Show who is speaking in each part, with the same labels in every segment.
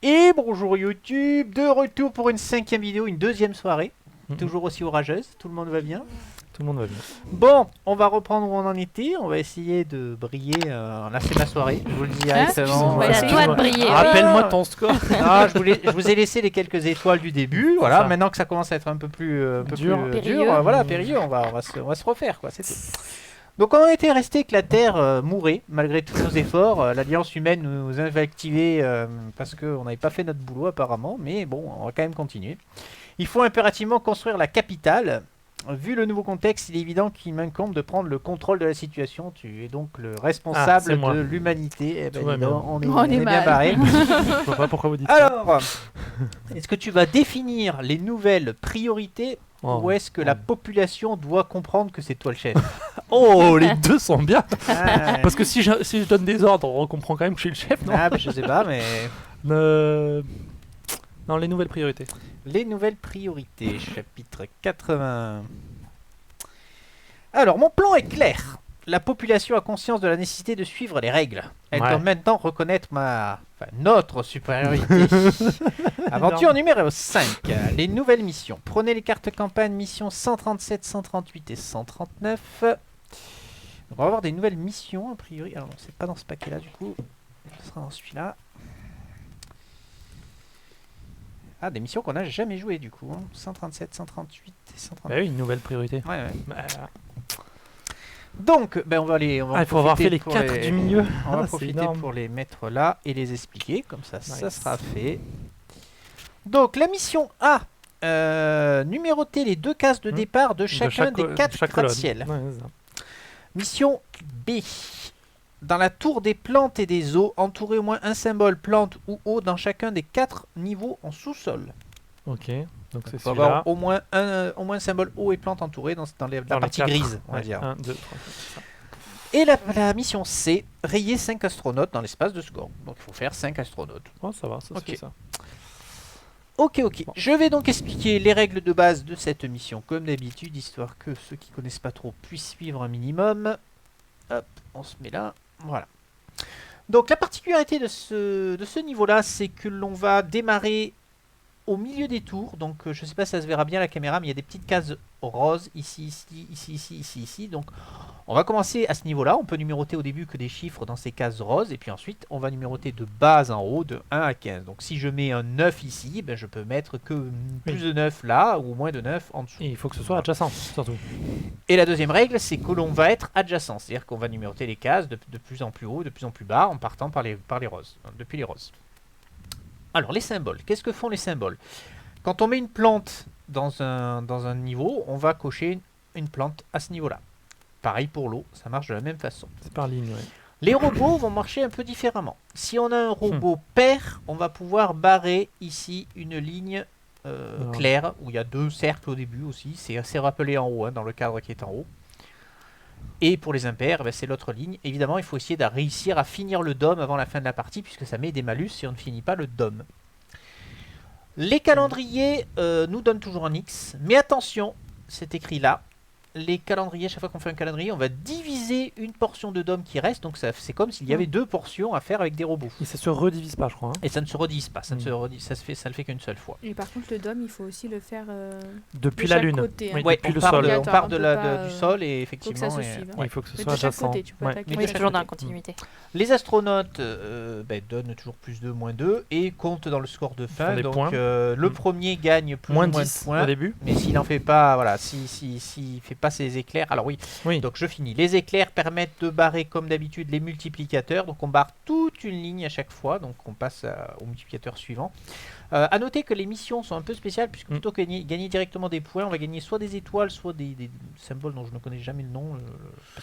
Speaker 1: Et bonjour YouTube, de retour pour une 5e vidéo, une 2e soirée. Toujours aussi orageuse, tout le monde va bien.
Speaker 2: Tout le monde va bien.
Speaker 1: Bon, on va reprendre où on en était, on va essayer de briller. Là c'est ma soirée, je vous le dis directement.
Speaker 3: C'est à toi de briller.
Speaker 2: Rappelle-moi ton score.
Speaker 1: Ah, je vous ai laissé les quelques étoiles du début, voilà.
Speaker 2: Ça.
Speaker 1: Maintenant que ça commence à être un peu plus
Speaker 2: Dur.
Speaker 3: Périlleux.
Speaker 1: voilà, périlleux, on va se refaire, quoi, c'est tout. Donc on était resté que la Terre mourait, malgré tous nos efforts. L'Alliance humaine nous avait activés parce qu'on n'avait pas fait notre boulot apparemment, mais bon, on va quand même continuer. Il faut impérativement construire la capitale. Vu le nouveau contexte, il est évident qu'il m'incombe de prendre le contrôle de la situation. Tu es donc le responsable
Speaker 2: c'est moi.
Speaker 1: de l'humanité. Eh ben,
Speaker 2: Tout va
Speaker 1: dis donc,
Speaker 2: bien.
Speaker 1: on est bien
Speaker 3: mal.
Speaker 1: barré.
Speaker 2: Je vois pas pourquoi vous dites ça.
Speaker 1: Alors, est-ce que tu vas définir les nouvelles priorités ou est-ce que la population doit comprendre que c'est toi le chef?
Speaker 2: Oh, les deux sont bien.
Speaker 1: Ah,
Speaker 2: Parce que si je donne des ordres, on comprend quand même que je suis le chef, non
Speaker 1: bah, je sais pas, mais...
Speaker 2: Non, les nouvelles priorités.
Speaker 1: Les nouvelles priorités, chapitre 80. Alors, mon plan est clair. La population a conscience de la nécessité de suivre les règles. Elle
Speaker 2: Ouais.
Speaker 1: doit maintenant reconnaître notre supériorité. Aventure numéro 5. Les nouvelles missions. Prenez les cartes campagne, missions 137, 138 et 139. Donc, on va avoir des nouvelles missions, a priori. Alors, non, c'est pas dans ce paquet-là, du coup. Ce sera dans celui-là. Ah, des missions qu'on n'a jamais jouées, du coup. 137, 138 et 139.
Speaker 2: Bah oui, une nouvelle priorité.
Speaker 1: Ouais, ouais.
Speaker 2: Bah,
Speaker 1: Donc, on va aller. On va
Speaker 2: il faut avoir fait
Speaker 1: profiter
Speaker 2: les
Speaker 1: pour
Speaker 2: 4 du milieu.
Speaker 1: On va
Speaker 2: C'est
Speaker 1: profiter
Speaker 2: énorme.
Speaker 1: pour les mettre là et les expliquer. Comme ça, ça
Speaker 2: Nice.
Speaker 1: sera fait. Donc, la mission A. Numéroter les 2 cases de départ de chacun des 4
Speaker 2: chaque colonne.
Speaker 1: gratte-ciel.
Speaker 2: Ouais, c'est ça.
Speaker 1: Mission B. Dans la tour des plantes et des eaux, entourer au moins un symbole plante ou eau dans chacun des 4 niveaux en sous-sol.
Speaker 2: Ok, donc c'est
Speaker 1: Il faut
Speaker 2: celui-là.
Speaker 1: avoir au moins un symbole eau et plante entouré dans la
Speaker 2: Dans les
Speaker 1: partie
Speaker 2: 4.
Speaker 1: grise, on va
Speaker 2: Ouais,
Speaker 1: dire.
Speaker 2: 1, 2, 3, c'est ça.
Speaker 1: Et la mission C, rayer 5 astronautes dans l'espace de score. Donc il faut faire 5 astronautes.
Speaker 2: Oh, ça va, ça
Speaker 1: Ok.
Speaker 2: se fait ça.
Speaker 1: Ok.
Speaker 2: Bon.
Speaker 1: Je vais donc expliquer les règles de base de cette mission, comme d'habitude, histoire que ceux qui connaissent pas trop puissent suivre un minimum. Hop, on se met là. Voilà. Donc la particularité de ce niveau-là, c'est que l'on va démarrer au milieu des tours. Donc je sais pas si ça se verra bien à la caméra, mais il y a des petites cases roses ici, ici. Donc on va commencer à ce niveau-là. On peut numéroter au début que des chiffres dans ces cases roses. Et puis ensuite, on va numéroter de bas en haut, de 1 à 15. Donc si je mets un 9 ici, ben, je peux mettre que plus de 9 là, ou moins de 9 en dessous.
Speaker 2: Et il faut que ce soit adjacent, surtout.
Speaker 1: Et la deuxième règle, c'est que l'on va être adjacent. C'est-à-dire qu'on va numéroter les cases de plus en plus haut, de plus en plus bas, en partant par les roses, depuis les roses. Alors, les symboles. Qu'est-ce que font les symboles? Quand on met une plante dans un niveau, on va cocher une plante à ce niveau-là. Pareil pour l'eau, ça marche de la même façon.
Speaker 2: C'est par ligne, ouais.
Speaker 1: Les robots vont marcher un peu différemment. Si on a un robot pair, on va pouvoir barrer ici une ligne claire, où il y a 2 cercles au début aussi. C'est assez rappelé en haut, hein, dans le cadre qui est en haut. Et pour les impairs, ben, c'est l'autre ligne. Évidemment, il faut essayer de réussir à finir le dôme avant la fin de la partie, puisque ça met des malus si on ne finit pas le dôme. Les calendriers nous donnent toujours un X, mais attention, c'est écrit là. Les calendriers, chaque fois qu'on fait un calendrier, on va diviser une portion de dôme qui reste. Donc c'est comme s'il y avait 2 portions à faire avec des robots.
Speaker 2: Et ça se redivise pas, je crois. Hein.
Speaker 1: Et ça ne se redivise pas, ça le fait qu'une seule fois.
Speaker 3: Et par contre, le dôme, il faut aussi le faire
Speaker 2: Depuis
Speaker 3: de
Speaker 2: la
Speaker 3: chaque
Speaker 2: lune.
Speaker 3: côté, hein.
Speaker 2: Oui,
Speaker 1: Ouais,
Speaker 2: depuis
Speaker 1: on
Speaker 2: le
Speaker 1: part,
Speaker 2: sol.
Speaker 1: on part
Speaker 3: On
Speaker 1: de
Speaker 3: peut
Speaker 1: la,
Speaker 3: pas,
Speaker 1: du sol et
Speaker 3: faut que
Speaker 1: effectivement.
Speaker 3: ça se
Speaker 1: et-
Speaker 3: suive.
Speaker 2: Ouais, il faut que ce
Speaker 3: Mais
Speaker 2: soit
Speaker 3: de chaque
Speaker 2: adjacent.
Speaker 3: côté, tu peux
Speaker 2: Ouais.
Speaker 3: attaquer
Speaker 1: Mais
Speaker 3: de
Speaker 1: de
Speaker 3: chaque
Speaker 1: chaque
Speaker 3: côté.
Speaker 4: toujours dans la
Speaker 1: côté.
Speaker 4: continuité.
Speaker 1: Les astronautes donnent toujours plus 2, moins 2 et comptent dans le score de fin.
Speaker 2: font des
Speaker 1: Donc
Speaker 2: points.
Speaker 1: le premier gagne plus
Speaker 2: Moins
Speaker 1: ou moins
Speaker 2: 10
Speaker 1: de points.
Speaker 2: au début.
Speaker 1: Mais s'il n'en fait pas, voilà, s'il fait pas ses éclairs, alors oui.
Speaker 2: Oui.
Speaker 1: Donc je finis. Les éclairs permettent de barrer comme d'habitude les multiplicateurs. Donc on barre toute une ligne à chaque fois. Donc on passe au multiplicateur suivant. À noter que les missions sont un peu spéciales puisque plutôt que gagner directement des points, on va gagner soit des étoiles, soit des symboles dont je ne connais jamais le nom.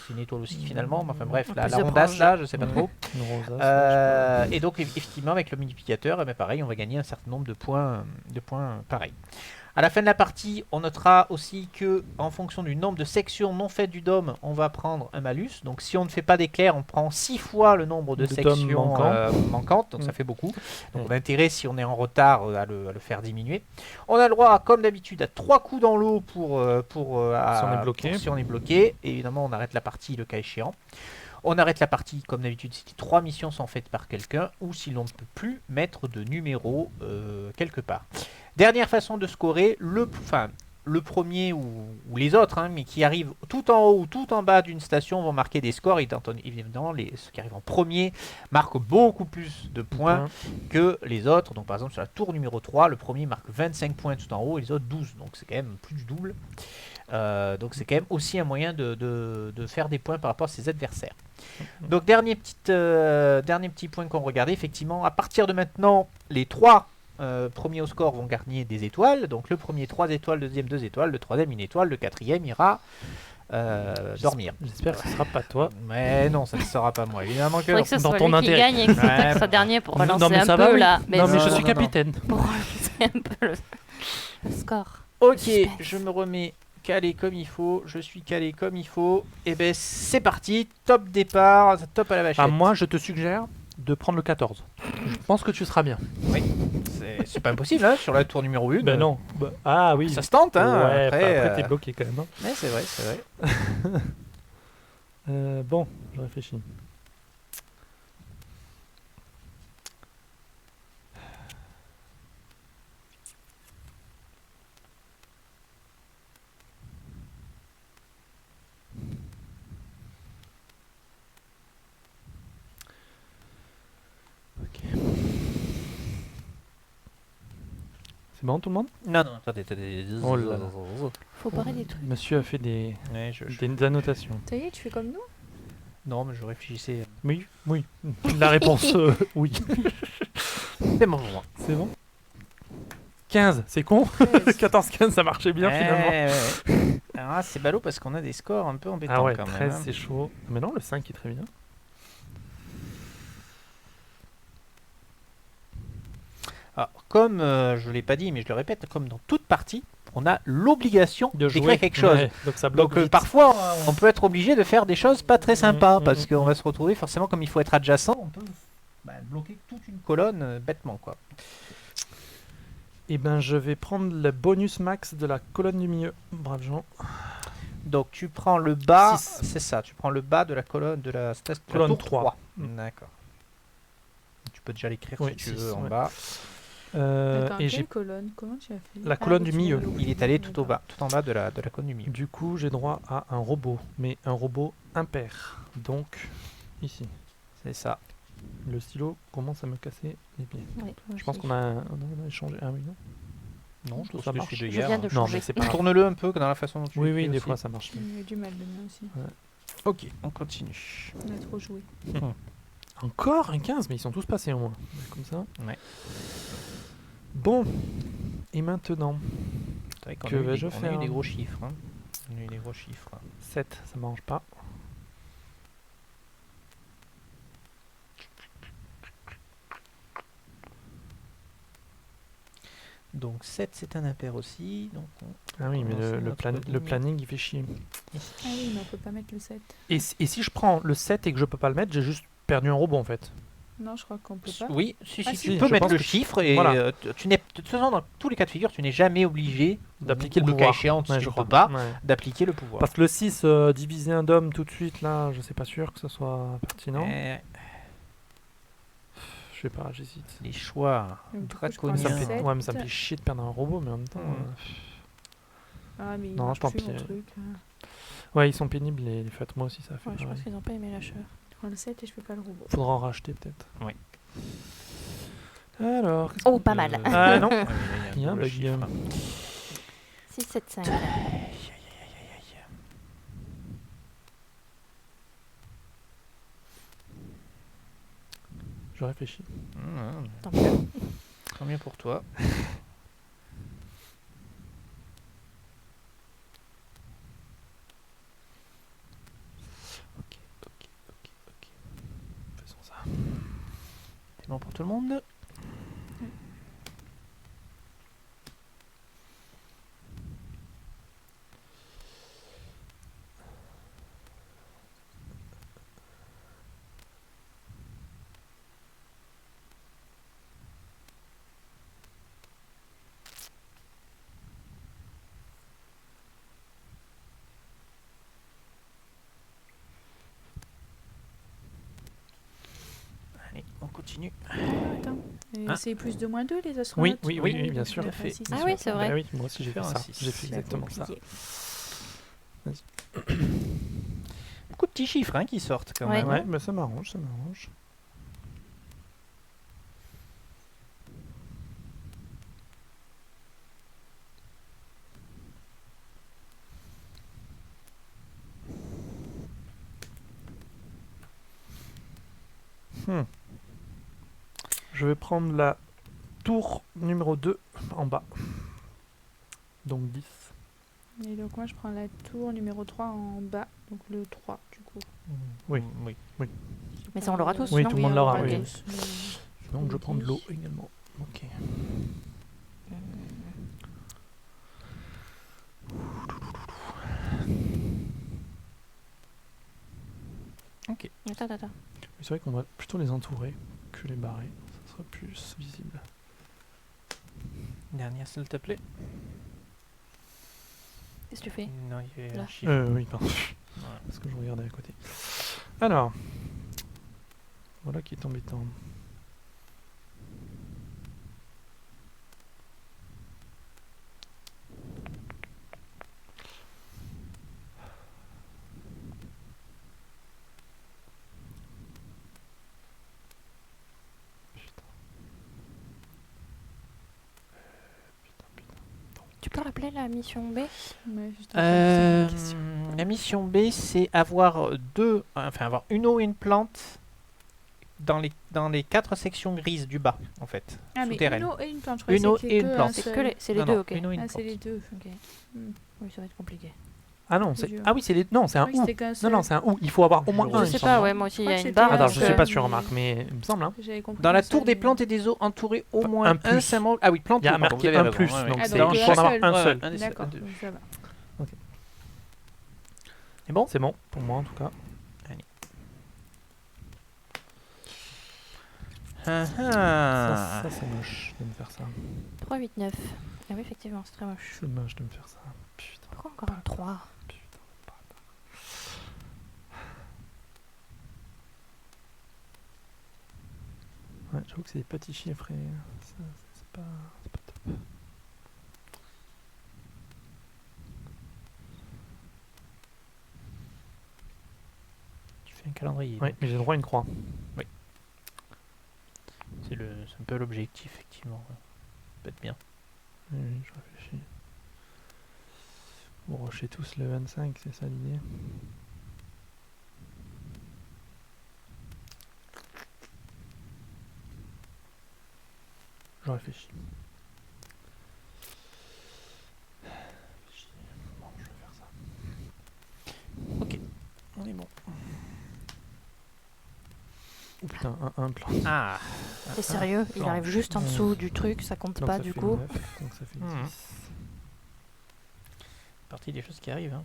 Speaker 1: C'est une étoile aussi finalement. Mais enfin bref, la
Speaker 4: Plus de
Speaker 1: rondasse
Speaker 4: branches.
Speaker 1: là, je sais pas trop.
Speaker 2: Une rosace,
Speaker 1: Et donc effectivement avec le multiplicateur, eh ben, pareil, on va gagner un certain nombre de points pareil. À la fin de la partie, on notera aussi que en fonction du nombre de sections non faites du dôme, on va prendre un malus. Donc si on ne fait pas d'éclair, on prend 6 fois le nombre de
Speaker 2: De dômes
Speaker 1: sections manquantes, donc ça fait beaucoup. Donc on a intérêt, si on est en retard, à le faire diminuer. On a le droit, comme d'habitude, à 3 coups dans l'eau si
Speaker 2: on est bloqué.
Speaker 1: si on est bloqué. Et évidemment, on arrête la partie le cas échéant. On arrête la partie comme d'habitude si les 3 missions sont faites par quelqu'un ou si l'on ne peut plus mettre de numéro quelque part. Dernière façon de scorer, le premier ou les autres, hein, mais qui arrivent tout en haut ou tout en bas d'une station vont marquer des scores. Et évidemment, ceux qui arrivent en premier marquent beaucoup plus de points que les autres. Donc par exemple sur la tour numéro 3, le premier marque 25 points tout en haut et les autres 12. Donc c'est quand même plus du double. Donc c'est quand même aussi un moyen de faire des points par rapport à ses adversaires. Donc dernier petit point qu'on regardait, effectivement, à partir de maintenant, les 3 premiers au score vont gagner des étoiles. Donc le premier 3 étoiles, le deuxième 2 étoiles, le troisième 1 étoile, le quatrième ira dormir.
Speaker 2: J'espère que ce sera pas toi.
Speaker 1: Mais non, ça ne sera pas moi. Évidemment que
Speaker 3: Faudrait
Speaker 1: non.
Speaker 3: que ce
Speaker 2: Dans
Speaker 3: soit
Speaker 2: ton
Speaker 3: lui qui
Speaker 2: intérêt.
Speaker 3: gagne et que
Speaker 1: Ouais.
Speaker 3: ça soit dernier pour
Speaker 2: Non,
Speaker 3: relancer
Speaker 2: mais
Speaker 3: un
Speaker 2: ça
Speaker 3: peu
Speaker 2: va, oui.
Speaker 3: là.
Speaker 2: Non, mais je
Speaker 1: non,
Speaker 2: suis
Speaker 1: non.
Speaker 2: capitaine.
Speaker 3: Pour relancer un peu le score.
Speaker 1: Ok,
Speaker 3: Suspense.
Speaker 1: je me remets calé comme il faut. Je suis calé comme il faut. Et ben c'est parti. Top départ. Top à la vachette.
Speaker 2: Moi, je te suggère de prendre le 14. Je pense que tu seras bien.
Speaker 1: C'est pas impossible, hein, sur la tour numéro 1.
Speaker 2: Ben non. Ah oui.
Speaker 1: Ça se tente, hein.
Speaker 2: Ouais,
Speaker 1: après,
Speaker 2: t'es bloqué quand même. Hein.
Speaker 1: ouais, c'est vrai, c'est vrai.
Speaker 2: Bon, je réfléchis. Ok. C'est bon tout le monde?
Speaker 1: Non, non, attendez.
Speaker 2: Oh là là.
Speaker 3: Faut barrer des trucs.
Speaker 2: Monsieur a fait des
Speaker 1: Ouais,
Speaker 2: des annotations.
Speaker 3: Ça y est, tu fais comme nous?
Speaker 1: Non, mais je réfléchissais.
Speaker 2: Oui, oui. La réponse, oui.
Speaker 1: C'est bon pour moi.
Speaker 2: C'est bon 15, c'est con 14-15, ça marchait bien finalement.
Speaker 1: Ouais. Alors, c'est ballot parce qu'on a des scores un peu embêtants
Speaker 2: Ah ouais,
Speaker 1: quand
Speaker 2: 13
Speaker 1: même. Hein.
Speaker 2: c'est chaud. Mais non, le 5 est très bien.
Speaker 1: Alors, comme je ne l'ai pas dit, mais je le répète, comme dans toute partie, on a l'obligation
Speaker 2: De
Speaker 1: d'écrire
Speaker 2: jouer
Speaker 1: quelque chose.
Speaker 2: Ouais, donc ça bloque
Speaker 1: Donc
Speaker 2: vite.
Speaker 1: parfois, on peut être obligé de faire des choses pas très sympas, parce
Speaker 2: mm,
Speaker 1: qu'on va se retrouver forcément, comme il faut être adjacent, on peut bloquer toute une colonne bêtement, quoi.
Speaker 2: Eh ben, je vais prendre le bonus max de la colonne du milieu. Brave Jean.
Speaker 1: Donc tu prends le bas,
Speaker 2: Six.
Speaker 1: c'est ça, tu prends le bas de la colonne de la
Speaker 2: Colonne
Speaker 1: tour
Speaker 2: 3.
Speaker 1: D'accord. Tu peux déjà l'écrire
Speaker 2: Oui,
Speaker 1: si tu
Speaker 2: six,
Speaker 1: veux en
Speaker 2: ouais.
Speaker 1: bas.
Speaker 3: Attends,
Speaker 2: Et
Speaker 3: quelle
Speaker 2: j'ai
Speaker 3: colonne? Comment tu as fait?
Speaker 2: La colonne
Speaker 3: oui,
Speaker 2: du
Speaker 3: tu
Speaker 2: milieu.
Speaker 3: l'as mis
Speaker 1: Il est allé tout au bas, tout en bas de la colonne du milieu.
Speaker 2: du coup, j'ai droit à un robot, mais un robot impair. Donc, ici.
Speaker 1: C'est ça.
Speaker 2: Le stylo commence à me casser les pieds.
Speaker 3: Ouais, moi
Speaker 2: Je pense
Speaker 3: aussi.
Speaker 2: qu'on a échangé. Ah oui, non?
Speaker 1: Non, je trouve
Speaker 2: Ça
Speaker 1: que
Speaker 2: marche.
Speaker 1: c'est de
Speaker 3: Je
Speaker 1: hier.
Speaker 3: viens de
Speaker 2: Non,
Speaker 3: changer.
Speaker 2: mais c'est pas grave.
Speaker 1: Tourne-le un peu dans la façon dont tu
Speaker 2: Oui,
Speaker 1: l'écris
Speaker 2: oui, des
Speaker 1: aussi.
Speaker 2: fois ça marche.
Speaker 3: J'ai eu du mal demain aussi.
Speaker 1: Ok, on continue.
Speaker 3: On a trop joué.
Speaker 2: Encore un 15, mais ils sont tous passés au moins. Comme ça.
Speaker 1: Ouais.
Speaker 2: Bon. Et maintenant,
Speaker 1: C'est vrai qu'on
Speaker 2: Que
Speaker 1: a eu
Speaker 2: vais-je
Speaker 1: des- on a eu
Speaker 2: faire
Speaker 1: des gros chiffres. Hein. On a eu des gros chiffres.
Speaker 2: 7, ça mange pas.
Speaker 1: Donc 7 c'est un impair aussi. Donc
Speaker 2: Ah oui, mais
Speaker 1: commence
Speaker 2: le
Speaker 1: notre
Speaker 2: le
Speaker 1: ligne.
Speaker 2: planning il fait chier.
Speaker 3: Ah oui, mais on peut pas mettre le 7.
Speaker 2: Et si je prends le 7 et que je peux pas le mettre, j'ai juste perdu un robot en fait.
Speaker 3: Non, je crois qu'on peut pas.
Speaker 1: Oui, si,
Speaker 3: Ah,
Speaker 1: si,
Speaker 3: si,
Speaker 1: tu
Speaker 2: je
Speaker 1: peux mettre
Speaker 2: pense
Speaker 1: le
Speaker 2: que
Speaker 1: chiffre et
Speaker 2: voilà.
Speaker 1: tu n'es de toute façon dans tous les cas de figure, tu n'es jamais obligé
Speaker 2: D'appliquer
Speaker 1: ou
Speaker 2: le
Speaker 1: cas
Speaker 2: pouvoir.
Speaker 1: échéant, si
Speaker 2: Ouais,
Speaker 1: tu
Speaker 2: je
Speaker 1: ne
Speaker 2: crois.
Speaker 1: peux pas
Speaker 2: Ouais.
Speaker 1: d'appliquer le pouvoir.
Speaker 2: Parce que le 6, diviser un dôme tout de suite là, je sais pas sûr que ce soit pertinent. Je sais pas, j'hésite.
Speaker 1: Les choix
Speaker 3: Donc, du coup, je prends
Speaker 1: draconiens.
Speaker 2: Ça me
Speaker 3: le
Speaker 2: fait,
Speaker 3: 7.
Speaker 2: ouais, mais ça me fait chier de perdre un robot, mais en même temps.
Speaker 3: Ah, mais il
Speaker 2: Non,
Speaker 3: marche
Speaker 2: tant
Speaker 3: plus,
Speaker 2: pis.
Speaker 3: mon truc.
Speaker 2: Ouais, ils sont pénibles les fêtes, moi aussi ça fait.
Speaker 3: Ouais, je
Speaker 2: pareil.
Speaker 3: pense qu'ils ont pas aimé lâcheur. Je prends le 7 et je fais pas le robot.
Speaker 2: Faudra en racheter peut-être.
Speaker 1: Oui.
Speaker 2: Alors. qu'est-ce
Speaker 3: Oh,
Speaker 2: qu'on
Speaker 3: pas
Speaker 2: peut-
Speaker 3: mal.
Speaker 2: Ah non.
Speaker 1: Ah oui, là,
Speaker 2: Il y a un
Speaker 1: double
Speaker 2: bug.
Speaker 1: chiffre.
Speaker 3: 6, 7, 5.
Speaker 2: Je réfléchis.
Speaker 3: Tant mieux.
Speaker 1: Tant mieux pour toi.
Speaker 2: Ok. Faisons ça.
Speaker 1: C'est bon pour tout le monde? continue.
Speaker 3: Attends. Et
Speaker 1: Hein
Speaker 3: c'est plus de moins 2 les
Speaker 2: Oui,
Speaker 3: astronautes
Speaker 2: oui, oui, oui, bien sûr.
Speaker 1: tout à fait.
Speaker 3: Si,
Speaker 1: Ah
Speaker 3: si,
Speaker 1: oui,
Speaker 3: si.
Speaker 1: c'est vrai.
Speaker 2: Bah oui, moi aussi j'ai fait
Speaker 1: Faire un
Speaker 2: ça.
Speaker 1: six.
Speaker 2: J'ai fait
Speaker 3: C'est
Speaker 2: exactement ça.
Speaker 3: compliqué.
Speaker 1: Beaucoup de petits chiffres qui sortent quand
Speaker 3: Ouais.
Speaker 1: même.
Speaker 2: Ouais, bah ça m'arrange, ça m'arrange. Je vais prendre la tour numéro 2 en bas. Donc 10.
Speaker 3: Et donc moi je prends la tour numéro 3 en bas, donc le 3 du coup.
Speaker 2: Oui.
Speaker 1: Oui.
Speaker 3: C'est
Speaker 4: Mais ça, on l'aura tous,
Speaker 2: Oui,
Speaker 4: non
Speaker 2: tout le
Speaker 3: Oui,
Speaker 2: monde
Speaker 3: on
Speaker 2: l'aura,
Speaker 3: l'aura
Speaker 2: oui.
Speaker 3: tous, mais-
Speaker 2: Donc je prends de l'eau également.
Speaker 1: Ok. Ok.
Speaker 4: Attends.
Speaker 2: Mais c'est vrai qu'on va plutôt les entourer que les barrer. Ça sera plus visible.
Speaker 1: Dernière, s'il te plaît.
Speaker 4: Qu'est-ce que tu fais?
Speaker 1: Non, il y avait
Speaker 4: Là.
Speaker 1: un chiffre.
Speaker 2: Oui, pardon.
Speaker 1: Voilà.
Speaker 2: Parce que je regardais à côté. Alors. Voilà qui est embêtant.
Speaker 4: Tu peux rappeler la mission B?
Speaker 3: Ouais, juste en train de poser une question.
Speaker 1: La mission B, c'est avoir avoir une eau et une plante dans les 4 sections grises du bas, en fait,
Speaker 3: Ah mais
Speaker 1: souterraines.
Speaker 3: une eau et une plante, je croyais
Speaker 1: Une eau
Speaker 3: que c'était
Speaker 1: et une
Speaker 3: que
Speaker 1: plante.
Speaker 3: un
Speaker 4: C'est
Speaker 3: seul.
Speaker 4: que les, c'est les
Speaker 1: Non,
Speaker 4: deux,
Speaker 1: non,
Speaker 4: ok.
Speaker 1: une eau et une
Speaker 3: Ah c'est
Speaker 1: plante.
Speaker 3: les deux.
Speaker 4: Ok.
Speaker 3: Hmm.
Speaker 4: Oui, ça va être compliqué.
Speaker 2: Ah non,
Speaker 3: C'est
Speaker 2: c'est.
Speaker 3: dur.
Speaker 2: Ah oui, c'est les. Non, c'est un
Speaker 3: Je croyais que
Speaker 2: ou.
Speaker 3: c'était qu'un
Speaker 2: Non,
Speaker 3: seul.
Speaker 2: non, c'est un ou. Il faut avoir au moins
Speaker 1: Je
Speaker 2: un.
Speaker 4: Je
Speaker 2: il
Speaker 4: sais
Speaker 2: me
Speaker 4: pas,
Speaker 2: semble.
Speaker 4: ouais, moi aussi, il y
Speaker 3: crois
Speaker 4: a
Speaker 3: que
Speaker 4: une
Speaker 3: c'était
Speaker 4: barre.
Speaker 3: un
Speaker 2: Alors, je
Speaker 3: seul.
Speaker 2: suis pas sûr,
Speaker 3: mais-
Speaker 2: remarque, mais il me semble. Hein.
Speaker 3: J'avais compris
Speaker 1: Dans la
Speaker 3: un seul,
Speaker 1: tour des
Speaker 3: mais-
Speaker 1: plantes et des eaux entourées au
Speaker 2: Enfin,
Speaker 1: moins
Speaker 2: un plus.
Speaker 1: symbole. Ah oui, plante.
Speaker 2: Il y a
Speaker 1: pardon,
Speaker 2: marqué
Speaker 1: vous avez
Speaker 2: un
Speaker 1: raison,
Speaker 2: plus,
Speaker 1: ouais, ouais.
Speaker 2: donc
Speaker 3: Ah,
Speaker 2: c'est
Speaker 3: donc
Speaker 2: il
Speaker 3: un
Speaker 2: faut en avoir
Speaker 3: seul.
Speaker 2: un
Speaker 1: Ouais,
Speaker 2: seul.
Speaker 1: un des seuls,
Speaker 3: D'accord,
Speaker 1: un des-
Speaker 3: donc ça va.
Speaker 1: C'est bon.
Speaker 2: C'est bon, pour moi en tout cas.
Speaker 1: Ah,
Speaker 2: Ça,
Speaker 1: ah.
Speaker 2: ça c'est moche de me faire ça.
Speaker 4: 3, 8, 9. Ah oui, effectivement, c'est très moche.
Speaker 2: C'est moche de me faire ça. Putain.
Speaker 4: Pourquoi encore un 3?
Speaker 2: Putain, bâtard. Ouais, j'avoue que c'est des petits chiffres et ça, c'est pas top.
Speaker 1: Tu fais un calendrier.
Speaker 2: Ouais,
Speaker 1: donc.
Speaker 2: mais j'ai le droit à une croix.
Speaker 1: C'est un peu l'objectif, effectivement. Ça peut être bien.
Speaker 2: Oui, oui, je réfléchis. Vous rushez tous le 25, c'est ça l'idée? Je réfléchis. Bon, je vais faire ça.
Speaker 1: On est bon.
Speaker 2: Oh putain, un plan.
Speaker 1: Ah.
Speaker 4: T'es sérieux? Il
Speaker 1: non.
Speaker 4: arrive juste en dessous du truc, ça compte
Speaker 2: Donc
Speaker 4: pas
Speaker 2: ça
Speaker 4: du
Speaker 2: fait
Speaker 4: coup.
Speaker 2: 9, donc ça fait 10.
Speaker 1: Mhm. Partie des choses qui arrivent. Hein.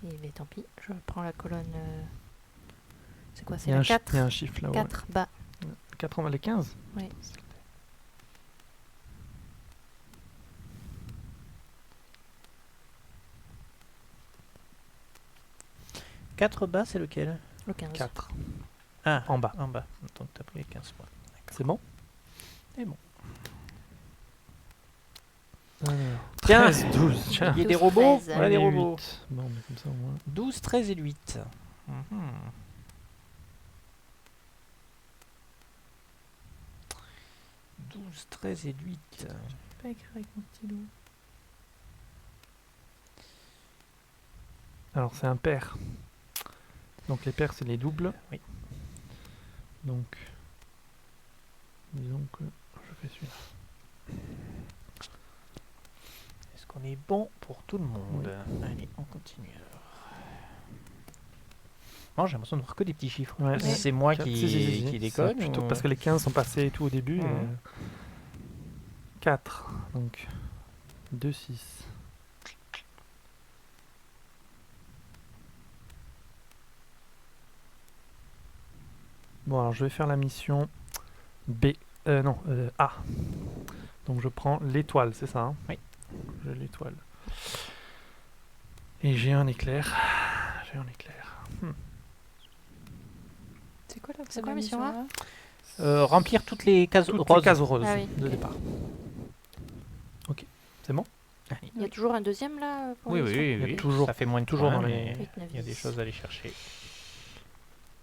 Speaker 4: Et mais tant pis, je prends la colonne. C'est quoi?
Speaker 2: Il
Speaker 4: C'est
Speaker 2: y a
Speaker 4: la
Speaker 2: un
Speaker 4: 4?
Speaker 2: il y a un chiffre là-haut.
Speaker 4: 4 bas.
Speaker 2: 80, les 15
Speaker 4: Oui.
Speaker 1: Quatre bas, c'est lequel?
Speaker 4: Le 15.
Speaker 2: 4.
Speaker 1: Ah,
Speaker 2: En bas.
Speaker 1: en bas. Donc t'as pris les 15 points.
Speaker 2: C'est bon?
Speaker 1: C'est bon.
Speaker 2: Alors,
Speaker 1: Tiens.
Speaker 2: 13, 12. Tiens.
Speaker 1: Il y a des
Speaker 4: 12,
Speaker 1: robots.
Speaker 4: 13.
Speaker 1: Voilà des
Speaker 2: Et
Speaker 1: robots.
Speaker 2: 8. Bon, mais comme ça au moins.
Speaker 1: 12, 13 et 8. Mhm. 12, 13 et 8.
Speaker 3: Je peux pas écrire avec mon stylo.
Speaker 2: Alors c'est un pair. Donc les pairs c'est les doubles.
Speaker 1: Oui.
Speaker 2: Donc disons que je fais celui-là.
Speaker 1: Est-ce qu'on est bon pour tout le monde? Allez, on continue alors. Non, j'ai l'impression de voir que des petits chiffres.
Speaker 2: Ouais,
Speaker 1: Est-ce que
Speaker 4: ouais.
Speaker 1: c'est moi
Speaker 2: Quatre,
Speaker 1: qui,
Speaker 2: si, si, si,
Speaker 1: qui
Speaker 2: c'est
Speaker 1: déconne
Speaker 2: plutôt
Speaker 1: ou-
Speaker 2: parce que les 15 sont passés et tout au début.
Speaker 1: Mhm.
Speaker 2: 4. Donc 2, 6. Bon alors je vais faire la mission B. Non, A. Donc je prends l'étoile, c'est ça hein?
Speaker 1: Oui.
Speaker 2: J'ai l'étoile. Et j'ai un éclair. J'ai un éclair.
Speaker 3: C'est quoi la
Speaker 4: C'est quoi la mission A?
Speaker 3: là
Speaker 1: Remplir toutes les cases
Speaker 2: Toutes
Speaker 1: roses.
Speaker 2: les cases roses
Speaker 4: Ah oui,
Speaker 2: de
Speaker 4: ok.
Speaker 2: départ. Ok, c'est bon.
Speaker 4: Il y a toujours un deuxième là pour
Speaker 1: Oui, oui,
Speaker 4: l'émission
Speaker 1: oui,
Speaker 2: Il y a
Speaker 1: oui.
Speaker 2: toujours-
Speaker 1: Ça fait moins de
Speaker 2: toujours
Speaker 1: points,
Speaker 2: dans les-
Speaker 1: mais
Speaker 4: 8, 9,
Speaker 1: il y a des
Speaker 4: 10.
Speaker 1: choses à aller chercher.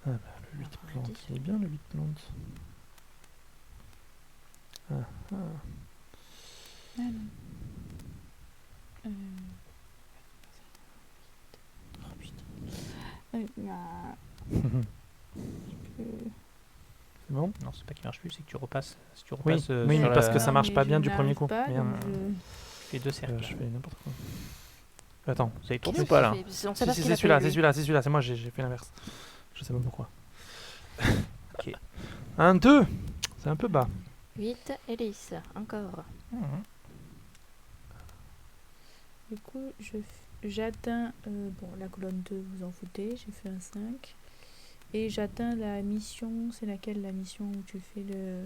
Speaker 2: Le 8
Speaker 4: Attends,
Speaker 2: plantes,
Speaker 4: 10.
Speaker 2: il est bien le 8 plantes. Ah, ah.
Speaker 3: Ah non. Euh, Oh putain. Ah,
Speaker 2: C'est bon.
Speaker 1: Non, c'est pas qu'il marche plus, c'est que tu repasses. Si tu
Speaker 2: Oui,
Speaker 1: repasses
Speaker 2: oui,
Speaker 1: sur
Speaker 2: mais parce que ça
Speaker 3: non,
Speaker 2: marche
Speaker 3: mais
Speaker 2: pas
Speaker 3: je
Speaker 2: bien du premier
Speaker 3: n'arrive
Speaker 2: coup.
Speaker 3: pas,
Speaker 2: Merde.
Speaker 3: donc
Speaker 1: tu fais deux cercles.
Speaker 2: Je fais n'importe quoi. Attends.
Speaker 1: Vous avez tourné
Speaker 4: Qu'est-ce
Speaker 1: ou pas là
Speaker 4: qu'il fait On sait
Speaker 2: Si,
Speaker 4: pas
Speaker 2: si,
Speaker 4: ce qu'il
Speaker 2: c'est
Speaker 4: a fait,
Speaker 2: celui-là,
Speaker 4: lui.
Speaker 2: c'est celui-là, c'est moi, j'ai fait l'inverse. Je sais pas pourquoi.
Speaker 1: Ok.
Speaker 2: 1, 2. C'est un peu bas.
Speaker 4: 8, Elise, encore.
Speaker 1: Mhm.
Speaker 3: du coup, j'atteins bon, la colonne 2, vous en foutez, j'ai fait un 5. Et j'atteins la mission, c'est laquelle la mission où tu fais le.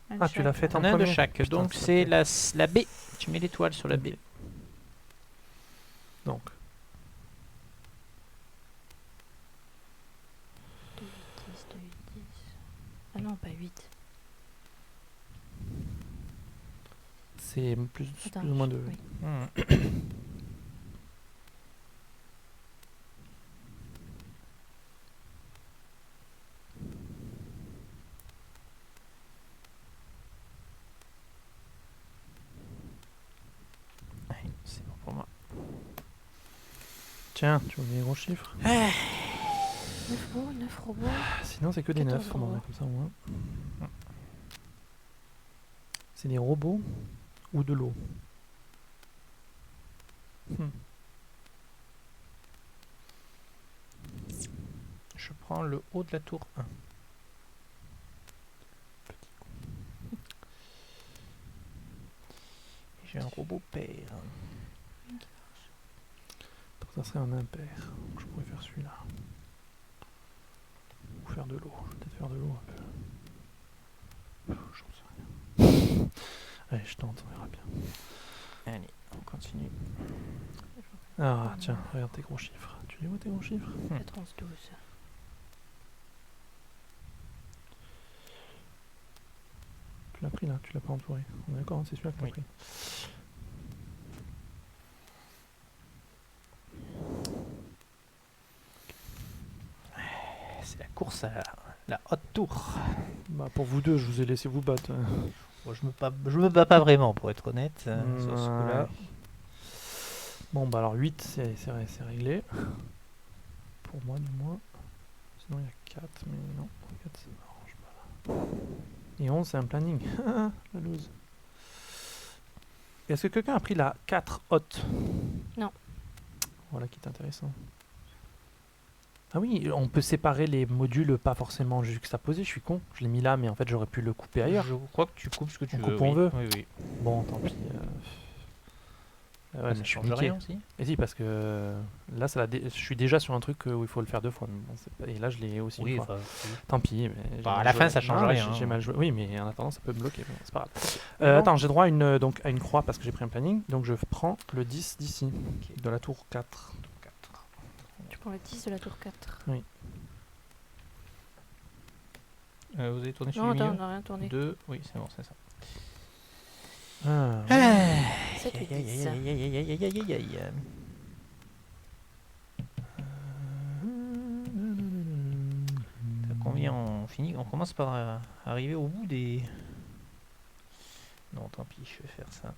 Speaker 3: un
Speaker 2: Ah, tu l'as
Speaker 3: chaque,
Speaker 2: fait
Speaker 3: là.
Speaker 1: T'en as un de
Speaker 2: premier.
Speaker 1: chaque.
Speaker 2: Putain,
Speaker 1: Donc
Speaker 2: ça
Speaker 1: c'est
Speaker 2: fait-
Speaker 1: la B. Tu mets l'étoile sur la B.
Speaker 2: Donc,
Speaker 4: 2, 8, 10, 2, 8, 10. Ah non, pas 8.
Speaker 2: c'est plus,
Speaker 4: Attends,
Speaker 2: plus ou moins de.
Speaker 4: oui.
Speaker 1: Mhm. Allez, c'est bon pour moi.
Speaker 2: Tiens, tu veux des gros chiffres
Speaker 4: 9 mots, 9 robots.
Speaker 2: Sinon, c'est que des
Speaker 4: 14
Speaker 2: 9, on en a
Speaker 4: robots.
Speaker 2: comme ça au moins. C'est des robots ou de l'eau.
Speaker 1: Je prends le haut de la tour 1. Et j'ai un robot père.
Speaker 2: Donc ça serait un impair. Donc je pourrais faire celui-là. Ou faire de l'eau. Je vais peut-être faire de l'eau un peu. J'en sais rien. Allez, je tente, on verra bien.
Speaker 1: Allez, on continue.
Speaker 2: Ah, tiens, regarde tes gros chiffres. Tu les vois tes gros chiffres
Speaker 4: 4, 11, 12.
Speaker 2: Tu l'as pris là, tu l'as pas entouré. On est d'accord, hein, c'est celui-là que tu as
Speaker 1: Oui.
Speaker 2: pris.
Speaker 1: C'est la course à la haute tour.
Speaker 2: Bah, pour vous deux, je vous ai laissé vous battre.
Speaker 1: Bon, je me bats pas vraiment pour être honnête sur ce coup-là.
Speaker 2: Ouais. Bon, bah alors 8, c'est réglé. Pour moi, du moins. Sinon, il y a 4, mais non. 4, ça m'arrange pas là. Et 11, c'est un planning. La loose. Est-ce que quelqu'un a pris la 4 haute?
Speaker 4: Non.
Speaker 2: Voilà qui est intéressant. Ah oui, on peut séparer les modules, pas forcément juxtaposés, je suis con. Je l'ai mis là, mais en fait, j'aurais pu le couper ailleurs.
Speaker 1: Je crois que tu coupes ce que tu
Speaker 2: On
Speaker 1: veux.
Speaker 2: coupe où on
Speaker 1: oui.
Speaker 2: veut.
Speaker 1: Oui, oui.
Speaker 2: Bon, tant pis. Ouais, mais
Speaker 1: Ça
Speaker 2: je suis
Speaker 1: change
Speaker 2: niqué.
Speaker 1: rien aussi.
Speaker 2: Et si, parce que là, je suis déjà sur un truc où il faut le faire 2 fois. Mais bon, et là, je l'ai aussi
Speaker 1: Oui,
Speaker 2: une fois.
Speaker 1: enfin, oui.
Speaker 2: Tant pis. Mais j'ai
Speaker 1: Bah, à
Speaker 2: mal
Speaker 1: la
Speaker 2: joué.
Speaker 1: fin, ça change
Speaker 2: Non, mais
Speaker 1: rien,
Speaker 2: J'ai
Speaker 1: hein.
Speaker 2: mal joué. Oui, mais en attendant, ça peut me bloquer. Bon, c'est pas grave.
Speaker 1: Bon.
Speaker 2: Attends, j'ai droit à donc, à une croix parce que j'ai pris un planning. Donc, je prends le 10 d'ici,
Speaker 1: Ok.
Speaker 2: de la tour 4.
Speaker 4: Tu prends le 10 de la tour 4.
Speaker 1: Vous avez tourné sur
Speaker 4: Non,
Speaker 1: le
Speaker 4: attends, on
Speaker 1: milieu
Speaker 4: n'a rien tourné.
Speaker 1: 2, oui, c'est bon, c'est ça.
Speaker 2: Ah,
Speaker 4: 7, 8, 10.
Speaker 1: Aïe, aïe, aïe, aïe, aïe, aïe, aïe, aïe. Combien on finit? On commence par arriver au bout des... Non, tant pis, je vais faire ça.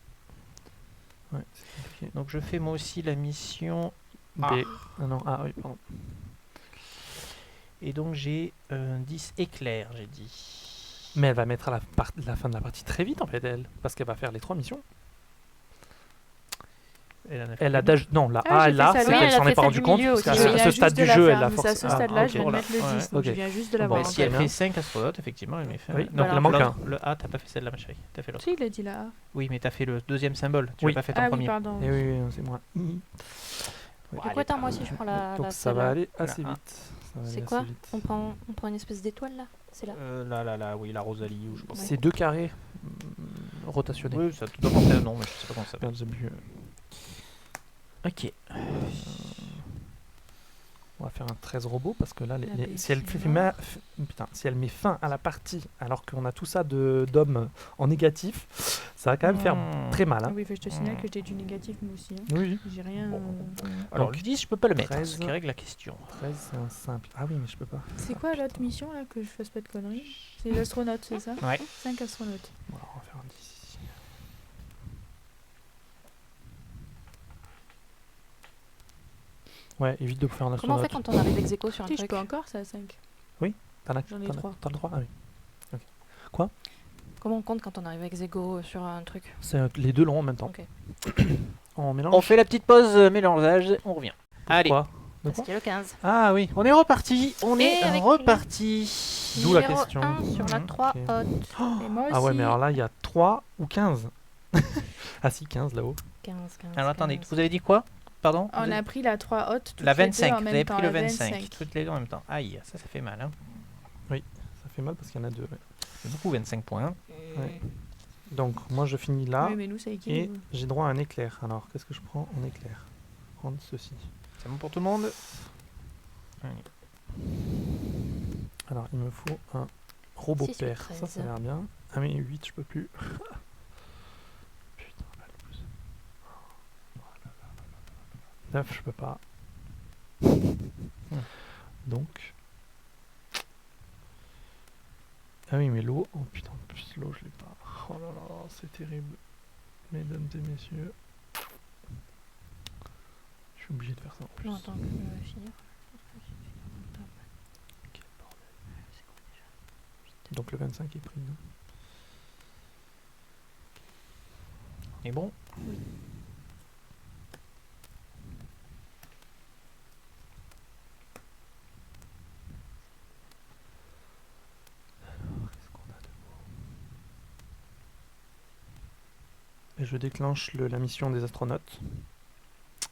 Speaker 2: Ouais, c'est compliqué.
Speaker 1: Donc je fais moi aussi la mission
Speaker 2: B. Ah non, ah oui, pardon.
Speaker 1: et donc j'ai 10 éclairs, j'ai dit.
Speaker 2: Mais elle va mettre à la fin de la partie très vite en fait, elle. Parce qu'elle va faire les 3 missions.
Speaker 1: Elle en a fait
Speaker 2: Elle a
Speaker 1: une.
Speaker 2: non, la
Speaker 3: Ah,
Speaker 2: A,
Speaker 3: j'ai
Speaker 2: là,
Speaker 3: fait ça,
Speaker 2: c'est
Speaker 3: oui,
Speaker 2: qu'elle
Speaker 4: elle a
Speaker 2: s'en
Speaker 4: fait
Speaker 2: est pas
Speaker 4: celle
Speaker 2: rendu
Speaker 4: du
Speaker 2: compte.
Speaker 4: milieu
Speaker 2: Parce
Speaker 4: aussi.
Speaker 2: qu'à
Speaker 3: Je
Speaker 2: ce
Speaker 3: viens
Speaker 2: stade
Speaker 3: juste
Speaker 2: du
Speaker 3: de la
Speaker 2: jeu, elle
Speaker 3: faire,
Speaker 2: la
Speaker 3: mais
Speaker 2: force.
Speaker 3: à ce stade-là, je viens
Speaker 2: ok.
Speaker 3: de mettre le 10,
Speaker 1: Ouais.
Speaker 3: donc
Speaker 2: Ok.
Speaker 3: je viens juste de
Speaker 2: Bon,
Speaker 3: l'avoir.
Speaker 1: Et si elle
Speaker 2: bien.
Speaker 1: fait 5 astronautes, effectivement, elle met fait.
Speaker 2: Oui,
Speaker 1: un.
Speaker 2: donc il en manque
Speaker 1: l'autre-
Speaker 2: un.
Speaker 1: Le A, t'as pas fait celle-là, ma chérie. T'as fait l'autre.
Speaker 3: Si, il a dit là.
Speaker 1: Oui, mais t'as fait le deuxième symbole. Tu
Speaker 2: Oui.
Speaker 1: l'as pas fait en
Speaker 3: Ah oui,
Speaker 1: premier.
Speaker 3: pardon.
Speaker 2: Et oui, oui, c'est moi.
Speaker 1: Bon,
Speaker 4: Donc
Speaker 1: allez,
Speaker 4: attends, moi aussi je prends la.
Speaker 2: Donc
Speaker 4: la
Speaker 2: ça va
Speaker 4: celle-là.
Speaker 2: aller assez
Speaker 1: La A.
Speaker 2: vite. Ça va aller
Speaker 4: C'est
Speaker 2: assez
Speaker 4: quoi
Speaker 2: vite.
Speaker 4: on prend une espèce d'étoile là. C'est là.
Speaker 1: Là, oui, la Rosalie ou je sais pas.
Speaker 4: Ouais.
Speaker 2: C'est 2 carrés rotationnés.
Speaker 1: Oui, ça doit porter un nom, mais je sais pas comment ça s'appelle.
Speaker 2: Regarde, j'ai vu,
Speaker 1: Ok.
Speaker 2: va faire un 13 robot parce que là,
Speaker 3: La
Speaker 2: si elle
Speaker 3: bête,
Speaker 2: fait putain, si elle met fin à la partie alors qu'on a tout ça d'hommes en négatif, ça va quand même faire très mal.
Speaker 3: Ah
Speaker 2: Hein.
Speaker 3: oui, je te signale que j'ai du négatif moi aussi. Hein.
Speaker 2: Oui,
Speaker 3: J'ai rien.
Speaker 1: Bon. Alors,
Speaker 2: Donc,
Speaker 1: le 10, je peux pas le mettre,
Speaker 2: 13.
Speaker 1: ce qui règle la question.
Speaker 2: 13 c'est un simple. Ah oui, mais je peux pas.
Speaker 3: C'est quoi l'autre mission là que je fasse pas de conneries? C'est les astronautes, c'est ça?
Speaker 1: Ouais.
Speaker 3: 5 astronautes.
Speaker 2: Bon, alors, on va faire un 10 ici. Ouais, évite de faire un
Speaker 4: Comment on fait
Speaker 2: astronaute.
Speaker 4: quand on arrive ex aequo sur un
Speaker 3: Tu sais, je
Speaker 4: truc?
Speaker 3: peux encore ça à 5.
Speaker 2: J'en
Speaker 3: ai trois.
Speaker 2: T'as le droit? Ah oui.
Speaker 4: Comment on compte quand on arrive ex aequo sur un truc?
Speaker 2: C'est les deux longs en même temps.
Speaker 4: Ok.
Speaker 2: On mélange.
Speaker 1: On fait la petite pause mélangeage, on revient. Allez,
Speaker 2: Pourquoi De
Speaker 4: Parce
Speaker 2: quoi
Speaker 4: qu'il y a le 15.
Speaker 2: Ah oui.
Speaker 1: on est reparti, on
Speaker 4: Et
Speaker 1: est
Speaker 4: avec
Speaker 1: reparti.
Speaker 2: D'où la
Speaker 4: Numéro
Speaker 2: question.
Speaker 4: 1 sur la
Speaker 1: Mhm.
Speaker 4: 3
Speaker 2: Ok.
Speaker 4: haute.
Speaker 3: Et moi aussi.
Speaker 2: Ah ouais, mais alors là, il y a 3 ou 15. Ah si, 15 là-haut.
Speaker 4: 15, 15.
Speaker 1: Alors attendez,
Speaker 4: 15.
Speaker 1: vous avez dit quoi? Pardon?
Speaker 3: On a pris la 3 haute.
Speaker 1: La
Speaker 3: toutes les deux
Speaker 1: 25,
Speaker 3: en
Speaker 1: vous
Speaker 3: même
Speaker 1: avez
Speaker 3: temps,
Speaker 1: pris le
Speaker 3: la
Speaker 1: 25, toutes les deux en même temps. Aïe, ça fait mal. Hein.
Speaker 2: Ça fait mal parce qu'il y en a deux. Ouais.
Speaker 1: C'est beaucoup 25 points.
Speaker 2: Ouais. Donc moi je finis là
Speaker 3: Oui, mais nous, ça
Speaker 2: et
Speaker 3: équilibre.
Speaker 2: j'ai droit à un éclair. Alors qu'est-ce que je prends en éclair? Prendre ceci.
Speaker 1: C'est bon pour tout le monde? Allez.
Speaker 2: Alors il me faut un robot
Speaker 4: 6 sur
Speaker 2: père. Ça
Speaker 4: 13.
Speaker 2: a l'air bien. Ah mais 8 je peux plus. Putain, la loose. 9 je peux pas. Donc. Ah oui mais l'eau. Oh putain, en plus l'eau je l'ai pas. Oh là là, c'est terrible. Mesdames et messieurs. Je suis obligé de faire ça en plus.
Speaker 4: Non, attends, que je vais finir.
Speaker 2: Quel bordel. Donc le 25 est pris. Non
Speaker 1: Et bon?
Speaker 2: Qu'est-ce qu'on a de beau? Et je déclenche la mission des astronautes.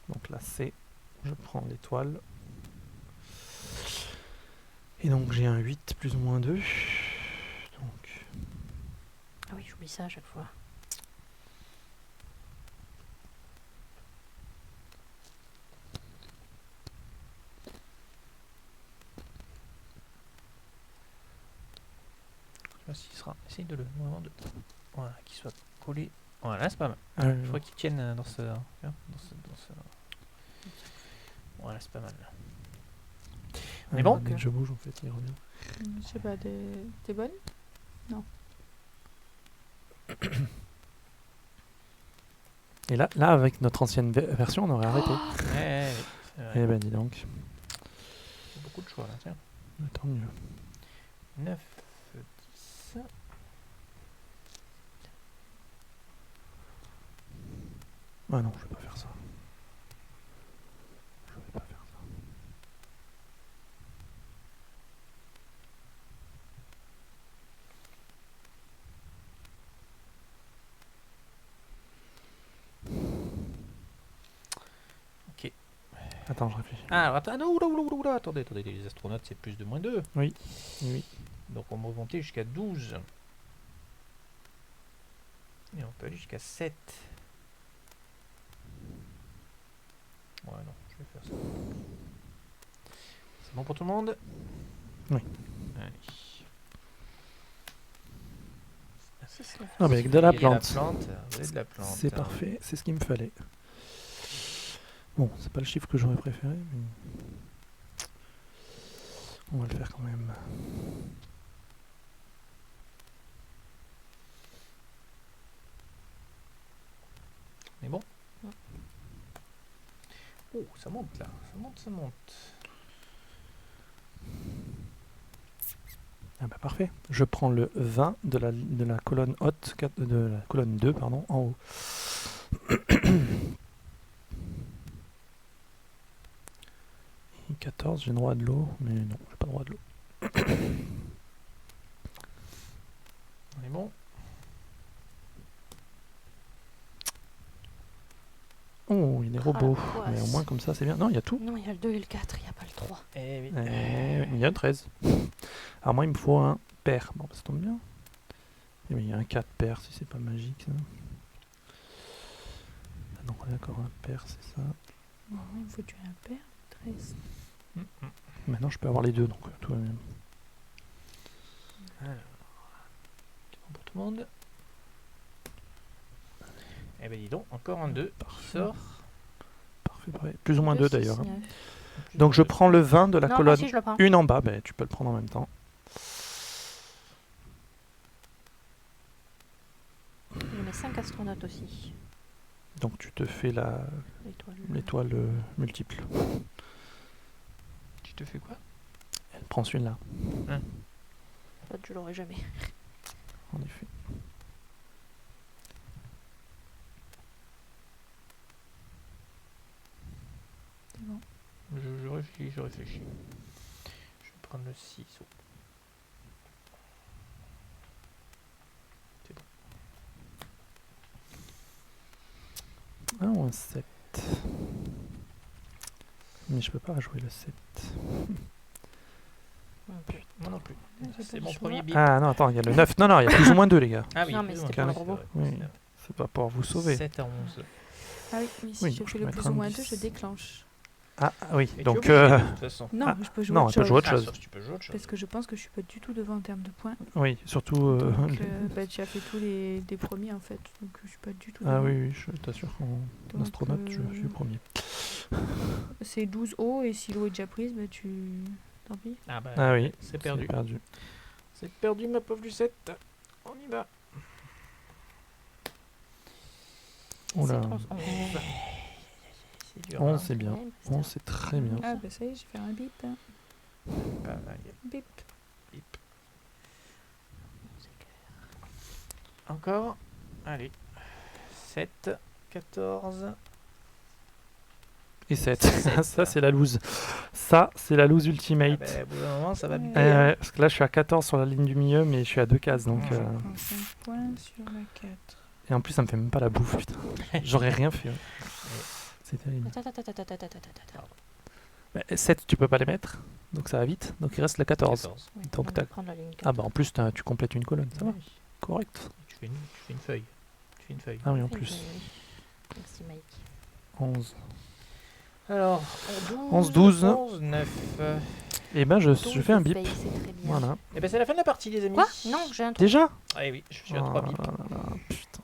Speaker 2: Donc là c'est, je prends l'étoile. Et donc j'ai un 8 plus ou moins 2. Donc
Speaker 4: Ah oui, j'oublie ça à chaque fois.
Speaker 1: Je sais pas s'il sera. Essaye de le. Vraiment de. Voilà, qu'il soit collé. Voilà, c'est pas mal.
Speaker 2: ah,
Speaker 1: Je crois qu'il tienne dans ce. Voilà, c'est pas mal. On est bon?
Speaker 2: dès que je bouge en fait, il revient.
Speaker 3: Je sais pas, t'es bonne?
Speaker 2: Et là avec notre ancienne version, on aurait arrêté.
Speaker 1: Ouais, ouais, c'est vrai.
Speaker 2: Eh ben dis donc,
Speaker 1: Il y a beaucoup de choix là, tiens.
Speaker 2: tant mieux.
Speaker 1: 9, 10.
Speaker 2: Ah non, je vais pas faire ça. Je vais pas faire ça.
Speaker 1: Ok.
Speaker 2: Attends, je réfléchis.
Speaker 1: Ah, alors attends, non, oula, attendez, les astronautes c'est plus de moins 2.
Speaker 2: Oui.
Speaker 1: Donc on va remonter jusqu'à 12. Et on peut aller jusqu'à 7. Ouais, non, je vais faire ça. C'est bon pour tout le monde?
Speaker 2: Oui.
Speaker 1: Allez.
Speaker 2: Ah bah avec de la
Speaker 1: Il y a
Speaker 2: plante.
Speaker 1: Vous avez de la plante.
Speaker 2: C'est parfait, c'est ce qu'il me fallait. Bon, c'est pas le chiffre que j'aurais préféré, mais on va le faire quand même.
Speaker 1: Mais bon.
Speaker 4: Ouais.
Speaker 1: Oh, ça monte là, ça monte.
Speaker 2: Ah bah parfait. Je prends le 20 de la colonne haute, de la colonne 2, pardon, en haut. Et 14, j'ai droit à de l'eau, mais non, j'ai pas droit à de l'eau.
Speaker 1: On est bon.
Speaker 2: Oh, il y a des robots.
Speaker 4: poisse.
Speaker 2: Mais au moins comme ça, c'est bien. Non, il y a tout.
Speaker 4: Non, il y a le 2 et le 4, il n'y a pas le 3.
Speaker 1: Eh oui.
Speaker 2: Il y a 13. Alors moi, il me faut un pair. Bon, bah, ça tombe bien. Et il y a un 4 pair, si c'est pas magique, ça. Ah non, d'accord, un pair, c'est ça.
Speaker 3: Bon, il me faut tuer un père. 13.
Speaker 2: Maintenant, je peux avoir les deux, donc tout va bien.
Speaker 1: Alors, c'est bon pour tout le monde. Eh ben dis donc, encore un 2 qui sort.
Speaker 2: Parfait, parfait. Plus ou moins 2 d'ailleurs. Hein.
Speaker 3: 9.
Speaker 2: Donc je prends le 20 de la
Speaker 4: Non, moi
Speaker 2: colonne
Speaker 4: aussi, je le prends.
Speaker 2: une en bas, ben, tu peux le prendre en même temps.
Speaker 4: Je mets 5 astronautes aussi.
Speaker 2: Donc tu te fais l'étoile multiple.
Speaker 1: Tu te fais quoi?
Speaker 2: Elle prend celui-là,
Speaker 4: L'autre, je l'aurai jamais.
Speaker 2: en effet.
Speaker 3: C'est bon.
Speaker 1: Je réfléchis. Je vais prendre le 6.
Speaker 2: Ah, ou un 7. Mais je peux pas jouer le 7.
Speaker 1: Moi non plus.
Speaker 3: Ah, j'ai
Speaker 1: C'est
Speaker 3: pas
Speaker 1: mon
Speaker 3: le choix.
Speaker 1: premier bip.
Speaker 2: Ah non, attends, il y a le 9. Non, non, il y a plus ou moins 2, les gars.
Speaker 1: Ah oui,
Speaker 4: Non, mais
Speaker 1: plus ou
Speaker 4: c'était
Speaker 1: moins,
Speaker 2: pour
Speaker 1: c'est
Speaker 2: le
Speaker 1: vrai,
Speaker 2: Oui.
Speaker 1: c'est vrai.
Speaker 2: C'est pas pour vous sauver.
Speaker 1: 7 à 11.
Speaker 3: Ah oui, mais si
Speaker 2: Oui,
Speaker 3: je
Speaker 2: donc je
Speaker 3: fais
Speaker 2: peux
Speaker 3: le
Speaker 2: mettre
Speaker 3: plus ou
Speaker 2: un
Speaker 3: moins
Speaker 2: 10.
Speaker 3: 2, je déclenche.
Speaker 2: Ah oui,
Speaker 1: Et
Speaker 2: donc
Speaker 1: tu es obligé, de toute façon.
Speaker 3: Non,
Speaker 2: Ah,
Speaker 3: je peux jouer
Speaker 2: non,
Speaker 3: autre
Speaker 2: elle peut jouer
Speaker 3: chose.
Speaker 2: autre chose.
Speaker 1: Sauf si tu peux jouer autre chose.
Speaker 3: Parce que je pense que je suis pas du tout devant en termes de points.
Speaker 2: oui, surtout.
Speaker 3: Donc, bah, tu as fait tous les premiers en fait. Donc je suis pas du tout
Speaker 2: Ah
Speaker 3: devant.
Speaker 2: oui, oui, je t'assure qu'en
Speaker 3: Donc,
Speaker 2: astronaute, je suis le premier.
Speaker 3: C'est 12 hauts et si l'eau est déjà prise, bah tu. Tant pis.
Speaker 1: Ah bah,
Speaker 2: Ah oui,
Speaker 1: c'est perdu.
Speaker 2: perdu.
Speaker 1: C'est perdu, ma pauvre Lucette. On y va.
Speaker 2: Oula.
Speaker 4: 7, 11, 11.
Speaker 1: C'est dur.
Speaker 2: 11,
Speaker 1: hein.
Speaker 2: c'est bien.
Speaker 4: Ouais, mais
Speaker 2: 11, c'est très bien.
Speaker 3: Ah bah ça y est, j'ai fait un bip. Hein.
Speaker 1: Pas mal.
Speaker 3: Bip.
Speaker 1: Bip. Encore. Allez. 7, 14.
Speaker 2: Et 7.
Speaker 1: Sept.
Speaker 2: Ça, c'est la loose. Ça, c'est la loose
Speaker 1: Ah
Speaker 2: ultimate.
Speaker 1: bah, au bout d'un moment, ça va
Speaker 3: Ouais.
Speaker 1: buter. hein.
Speaker 2: Ouais, parce que là, je suis à 14 sur la ligne du milieu, mais je suis à 2 cases. Donc,
Speaker 1: Ah.
Speaker 3: Je prends 5 points sur la 4.
Speaker 2: Et en plus, ça me fait même pas la bouffe, putain. J'aurais rien fait. hein. C'est terrible.
Speaker 4: Attends.
Speaker 2: 7, tu peux pas les mettre. Donc ça va vite. Donc il reste la 14.
Speaker 4: Oui,
Speaker 2: Donc,
Speaker 4: on va
Speaker 2: tac.
Speaker 4: prendre la ligne 4.
Speaker 2: Ah bah en plus, tu complètes une colonne. Ça va.
Speaker 1: Oui.
Speaker 2: Correct.
Speaker 1: Tu fais une feuille. Tu fais une feuille.
Speaker 2: Ah oui, en
Speaker 4: Oui,
Speaker 2: plus.
Speaker 4: Merci Mike.
Speaker 2: 11.
Speaker 1: Alors,
Speaker 2: 11, 12.
Speaker 1: 11, 9.
Speaker 2: Et ben, je
Speaker 4: 12
Speaker 2: fais un bip.
Speaker 4: paye, c'est très bien.
Speaker 2: Voilà.
Speaker 1: Et ben c'est la fin de la partie, les amis.
Speaker 4: Quoi? Non, j'ai un truc.
Speaker 2: Déjà
Speaker 1: Ah oui, je suis à
Speaker 2: Oh
Speaker 1: 3 bips.
Speaker 2: là là, putain.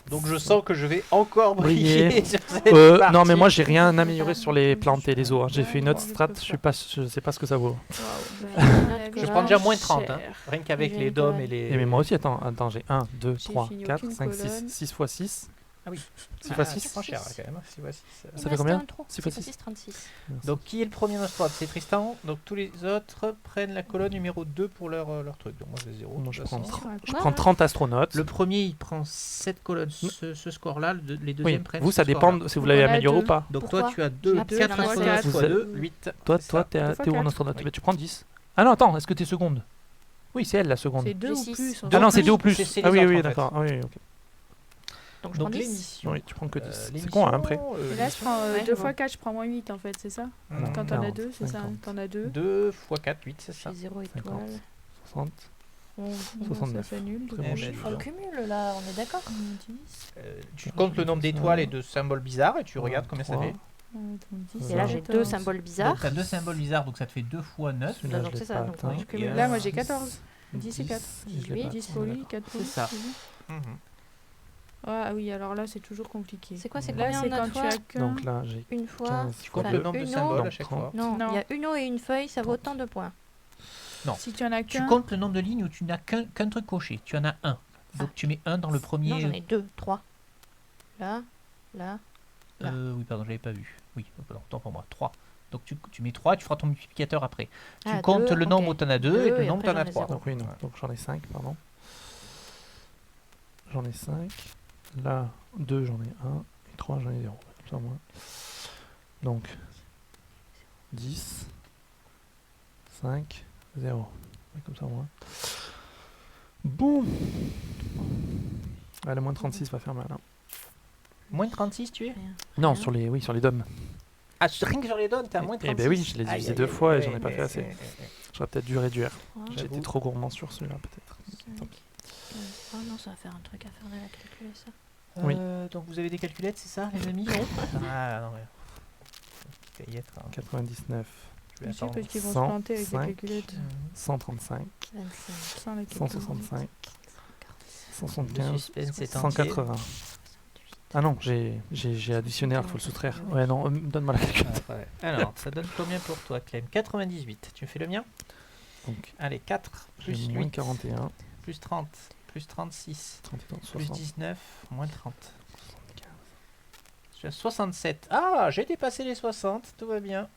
Speaker 1: Donc je sens que je vais encore
Speaker 2: Briller.
Speaker 1: briller sur cette
Speaker 2: Non,
Speaker 1: partie.
Speaker 2: mais moi, j'ai rien amélioré sur les plantes et les eaux. hein. J'ai fait une autre strat. Je sais pas ce que ça vaut.
Speaker 1: Je prends déjà moins de 30, hein. Rien qu'avec
Speaker 4: J'ai
Speaker 1: les
Speaker 4: une
Speaker 1: DOM
Speaker 4: colonne.
Speaker 1: et les...
Speaker 2: Et mais moi aussi, attends, j'ai 1, 2,
Speaker 3: J'ai
Speaker 2: 3,
Speaker 3: fini
Speaker 2: 4,
Speaker 3: aucune
Speaker 2: 5, 6.
Speaker 3: colonne.
Speaker 2: 6 x 6.
Speaker 1: Ah oui.
Speaker 2: 6 x 6.
Speaker 1: Tu prends cher là, quand même. 6 x 6.
Speaker 2: Ça fait combien?
Speaker 4: 6
Speaker 2: 6
Speaker 4: fois
Speaker 2: fois
Speaker 4: 6, 36.
Speaker 1: Donc qui est le premier dans notre squad? C'est Tristan. Donc tous les autres prennent la colonne numéro 2 pour leur truc. Donc moi j'ai 0.
Speaker 2: Moi,
Speaker 1: de
Speaker 2: je
Speaker 1: toute
Speaker 2: prends
Speaker 1: façon.
Speaker 2: Je prends 30 astronautes.
Speaker 1: Le premier il prend cette colonne, ce score-là. Les
Speaker 2: Oui,
Speaker 1: deuxièmes prennent
Speaker 2: vous,
Speaker 1: ce
Speaker 2: ça dépend
Speaker 1: score-là.
Speaker 2: de si vous
Speaker 3: Donc,
Speaker 2: l'avez
Speaker 3: on a
Speaker 2: amélioré
Speaker 3: deux.
Speaker 2: ou pas.
Speaker 1: Donc
Speaker 4: Pourquoi?
Speaker 1: toi tu as 2,
Speaker 4: Ah, parce
Speaker 1: 4
Speaker 4: qu'il y en a
Speaker 1: astronautes
Speaker 3: quatre.
Speaker 1: fois
Speaker 2: Vous
Speaker 1: 2, 8.
Speaker 2: Toi,
Speaker 1: c'est
Speaker 2: toi,
Speaker 1: ça.
Speaker 2: t'es
Speaker 3: Deux fois
Speaker 2: où en
Speaker 3: quatre.
Speaker 2: astronaute?
Speaker 1: Oui.
Speaker 2: Mais tu prends 10. Ah non, attends, est-ce que t'es seconde? Oui, c'est elle la seconde.
Speaker 3: C'est 2
Speaker 4: J'ai
Speaker 3: ou
Speaker 4: six.
Speaker 3: plus.
Speaker 1: Deux
Speaker 2: Ah non,
Speaker 1: ou
Speaker 2: c'est
Speaker 1: plus.
Speaker 2: 2 ou plus.
Speaker 1: C'est
Speaker 2: Ah
Speaker 1: les
Speaker 2: oui,
Speaker 1: autres,
Speaker 2: oui,
Speaker 1: en fait.
Speaker 2: d'accord. Ah oui, ok.
Speaker 4: Donc je
Speaker 1: Donc
Speaker 4: prends 10.
Speaker 1: l'émission.
Speaker 2: Oui, tu prends que 10. C'est
Speaker 1: l'émission,
Speaker 2: con, hein, après.
Speaker 3: Et là, je prends
Speaker 4: Ouais,
Speaker 3: 2
Speaker 4: bon.
Speaker 3: fois 4, je prends moins 8 en fait, c'est ça?
Speaker 1: Mmh.
Speaker 3: Quand t'en as
Speaker 2: 40,
Speaker 3: 2, c'est ça?
Speaker 2: 50.
Speaker 3: T'en as 2.
Speaker 1: 2 x 4, 8, c'est ça.
Speaker 4: J'ai 0
Speaker 2: 50.
Speaker 4: étoile.
Speaker 2: 60. 69.
Speaker 3: Ça s'annule.
Speaker 2: Très
Speaker 3: donc
Speaker 2: bon
Speaker 3: on
Speaker 2: chiffre.
Speaker 4: On cumule là, on est d'accord?
Speaker 3: 10.
Speaker 1: Tu comptes le nombre
Speaker 2: Ça.
Speaker 1: d'étoiles et de symboles bizarres et tu regardes combien ça
Speaker 2: 3.
Speaker 1: fait.
Speaker 4: Et là j'ai 2 symboles bizarres.
Speaker 1: Donc tu as 2 symboles bizarres, donc ça te fait 2 x 9.
Speaker 2: Celui-là,
Speaker 4: donc
Speaker 2: je l'ai
Speaker 4: c'est ça,
Speaker 2: pas
Speaker 4: donc
Speaker 2: atteint.
Speaker 4: je cumule.
Speaker 1: Et
Speaker 3: Là, moi j'ai 14. 10 et
Speaker 2: 10,
Speaker 3: 4.
Speaker 2: je l'ai pas
Speaker 3: 10
Speaker 2: atteint,
Speaker 3: pour lui,
Speaker 2: d'accord.
Speaker 3: 4 pour
Speaker 1: C'est
Speaker 3: lui.
Speaker 1: ça.
Speaker 3: c'est bon. Ah oui, alors là c'est toujours compliqué.
Speaker 4: C'est quoi, c'est
Speaker 3: Là
Speaker 4: combien
Speaker 3: c'est
Speaker 4: on a
Speaker 3: quand
Speaker 4: de
Speaker 3: tu
Speaker 4: fois
Speaker 3: as qu'un.
Speaker 2: Donc là, j'ai
Speaker 4: Une fois.
Speaker 2: 15
Speaker 1: Tu comptes
Speaker 2: fois
Speaker 1: le
Speaker 2: deux.
Speaker 1: nombre de
Speaker 4: Une
Speaker 1: symboles
Speaker 2: eau.
Speaker 1: à chaque
Speaker 2: Donc,
Speaker 1: fois.
Speaker 4: Non,
Speaker 3: Non.
Speaker 4: il y a une eau et une feuille, ça vaut autant de points.
Speaker 3: Si tu en as
Speaker 1: Tu
Speaker 3: qu'un.
Speaker 1: comptes le nombre de lignes où tu n'as qu'un truc coché. Tu en as un. Donc tu mets 1 dans le premier.
Speaker 4: Non, j'en ai 2, 3. Là, là. là.
Speaker 1: Oui, pardon, j'avais pas vu. Oui, pardon, tant pour moi. 3. Donc tu mets 3, tu feras ton multiplicateur après. Tu
Speaker 4: Ah,
Speaker 1: comptes
Speaker 4: deux,
Speaker 1: le nombre où
Speaker 4: ok.
Speaker 1: tu en as 2 et
Speaker 4: Deux,
Speaker 1: le
Speaker 4: et
Speaker 1: nombre où
Speaker 4: après,
Speaker 1: tu en as
Speaker 4: j'en ai
Speaker 1: 3.
Speaker 4: zéro.
Speaker 2: Donc oui, non. Donc j'en ai 5, pardon. J'en ai 5. Là, 2, j'en ai 1. Et 3, j'en ai 0. Comme ça, moi. Donc, 10, 5, 0. Ouais, comme ça, moi. Bon. Ah, le moins 36 va faire mal. Hein.
Speaker 1: Moins de 36, tu es
Speaker 4: Rien.
Speaker 2: Non,
Speaker 4: Rien.
Speaker 2: sur les DOM.
Speaker 1: Ah, rien que sur les donnes, t'es à moins de 36.
Speaker 2: Eh ben oui, je l'ai divisé 2 fois et j'en ai pas fait assez.
Speaker 1: ouais.
Speaker 2: J'aurais peut-être dû réduire.
Speaker 4: Trois,
Speaker 2: J'ai été
Speaker 1: J'avoue.
Speaker 2: trop gourmand sur celui-là, peut-être.
Speaker 4: cinq,
Speaker 2: Tant pis.
Speaker 4: 15. Oh non, ça va faire un truc à faire de la calculer ça.
Speaker 2: Oui.
Speaker 1: Donc vous avez des calculettes, c'est ça, les amis? Ah non, mais. Faut y être, hein.
Speaker 2: 99
Speaker 1: Je vais
Speaker 3: Je sais
Speaker 1: attendre.
Speaker 3: parce qu'ils vont se
Speaker 2: 100,
Speaker 3: planter avec la
Speaker 2: 5.
Speaker 3: calculette.
Speaker 2: 135,
Speaker 4: 25,
Speaker 3: Sans la calculette.
Speaker 2: 165,
Speaker 1: Le
Speaker 2: 175,
Speaker 1: suspense est entier.
Speaker 2: 180. Ah non, j'ai additionné, il faut le soustraire. Ouais, non, donne-moi la calculette.
Speaker 1: Ah, ouais. Alors, ça donne combien pour toi, Clem? 98. Tu fais le mien?
Speaker 2: Donc,
Speaker 1: Allez, 4,
Speaker 2: j'ai
Speaker 1: plus
Speaker 2: moins
Speaker 1: 8,
Speaker 2: 41,
Speaker 1: plus 30, plus 36,
Speaker 2: 31,
Speaker 1: plus
Speaker 2: 60,
Speaker 1: 19, moins 30.
Speaker 2: 75.
Speaker 1: Je suis à 67. Ah, j'ai dépassé les 60, tout va bien.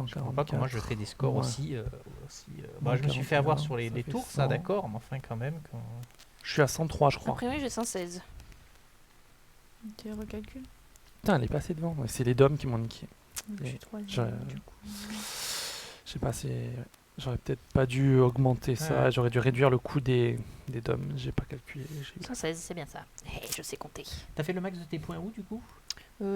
Speaker 1: Je comprends pas comment je fais des scores
Speaker 2: Ouais.
Speaker 1: aussi.
Speaker 2: Moins
Speaker 1: je me suis fait avoir
Speaker 2: 41,
Speaker 1: sur les
Speaker 2: ça fait
Speaker 1: tours, ça
Speaker 2: 100.
Speaker 1: d'accord, mais enfin quand même.
Speaker 2: Je suis à 103, je
Speaker 4: A
Speaker 2: crois.
Speaker 4: priori, j'ai 116.
Speaker 3: Tu recalcules.
Speaker 2: Putain, elle est passée devant. Ouais, c'est les DOM qui m'ont niqué.
Speaker 3: Donc, je suis troisième,
Speaker 2: je-
Speaker 3: du coup.
Speaker 2: Je sais pas, j'aurais peut-être pas dû augmenter ça.
Speaker 1: Ouais.
Speaker 2: J'aurais dû réduire le coût des DOM. J'ai pas calculé.
Speaker 4: 116, c'est bien ça. Hey, je sais compter.
Speaker 1: T'as fait le max de tes points où du coup?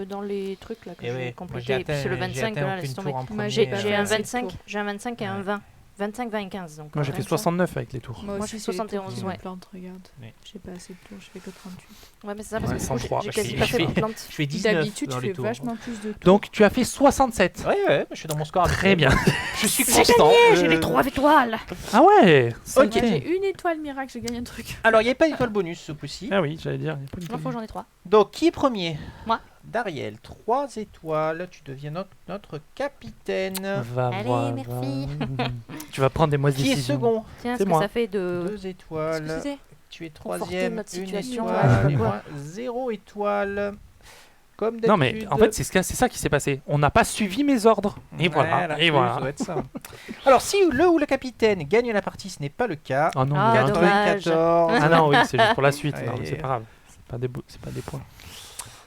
Speaker 4: Dans les trucs là que
Speaker 1: Eh
Speaker 4: j'ai
Speaker 1: ouais, moi,
Speaker 4: complété.
Speaker 1: j'ai
Speaker 4: Et puis c'est le
Speaker 1: atteint- j'ai
Speaker 4: 25
Speaker 1: atteint
Speaker 4: là,
Speaker 1: aucune
Speaker 4: laisse tomber.
Speaker 1: tour en
Speaker 3: Moi,
Speaker 1: premier,
Speaker 3: j'ai pas
Speaker 4: J'ai
Speaker 3: fait
Speaker 4: un
Speaker 3: assez de
Speaker 4: 25,
Speaker 3: tours.
Speaker 4: j'ai un 25 et un
Speaker 1: Ouais.
Speaker 4: 20. 25, 20 et 15 donc.
Speaker 2: Moi, j'ai fait
Speaker 4: comme ça.
Speaker 2: 69 avec les tours.
Speaker 3: Moi
Speaker 4: Moi,
Speaker 3: aussi,
Speaker 4: je fais
Speaker 3: c'est les tours
Speaker 4: 71,
Speaker 3: qui
Speaker 4: ouais.
Speaker 3: me plantent, regarde.
Speaker 1: Oui.
Speaker 3: J'ai pas assez de tours, je fais que 38.
Speaker 4: Ouais, mais c'est ça parce
Speaker 2: Ouais,
Speaker 4: que du coup,
Speaker 2: 103.
Speaker 4: j'ai
Speaker 1: Je
Speaker 4: quasi
Speaker 1: fais-
Speaker 4: pas
Speaker 1: je
Speaker 4: fait
Speaker 1: fais-
Speaker 4: de plainte.
Speaker 1: Je fais 19
Speaker 3: D'habitude,
Speaker 1: dans
Speaker 3: je
Speaker 1: les
Speaker 3: fais
Speaker 1: tours.
Speaker 3: vachement plus de tours.
Speaker 2: Donc, tu as fait 67.
Speaker 1: Ouais, je suis dans mon score
Speaker 2: Très
Speaker 1: habituel.
Speaker 2: bien.
Speaker 1: Je suis
Speaker 4: C'est
Speaker 1: constant.
Speaker 4: gagné, j'ai les 3 étoiles.
Speaker 2: Ah ouais,
Speaker 1: Ok.
Speaker 2: saleté.
Speaker 3: Moi, j'ai une étoile miracle, je gagne un truc.
Speaker 1: Alors, il n'y a pas d'étoile bonus ce coup-ci.
Speaker 2: Ah oui, j'allais dire. Il y a pas
Speaker 4: M'en faut, j'en ai 3.
Speaker 1: Donc, qui est premier?
Speaker 4: Moi.
Speaker 1: Dariel, 3 étoiles. Tu deviens notre capitaine.
Speaker 2: Va
Speaker 4: Allez,
Speaker 2: voir.
Speaker 4: merci.
Speaker 2: Tu vas prendre des mauvaises
Speaker 1: Qui est
Speaker 2: décisions.
Speaker 1: second?
Speaker 4: Tiens,
Speaker 2: C'est
Speaker 4: ce que
Speaker 2: moi.
Speaker 4: ça fait de.
Speaker 1: 2 étoiles.
Speaker 4: Excusez.
Speaker 1: Tu es
Speaker 4: Conforter
Speaker 1: troisième,
Speaker 4: notre
Speaker 1: une
Speaker 4: situation,
Speaker 1: étoile,
Speaker 2: ouais, je sais
Speaker 1: et
Speaker 2: pas
Speaker 1: moi, 0 étoile. Comme
Speaker 2: Non
Speaker 1: d'habitude.
Speaker 2: mais en fait c'est ça qui s'est passé. On n'a pas suivi mes ordres. Et voilà. Et
Speaker 1: ça
Speaker 2: voilà.
Speaker 1: doit être ça. Alors, si le ou le capitaine gagne la partie, ce n'est pas le cas.
Speaker 2: Oh non,
Speaker 4: Ah,
Speaker 2: mais un truc.
Speaker 4: dommage.
Speaker 1: 94.
Speaker 2: Ah non oui, c'est juste pour la suite.
Speaker 1: Ouais,
Speaker 2: Non, mais c'est
Speaker 1: ouais.
Speaker 2: pas grave. C'est pas des points.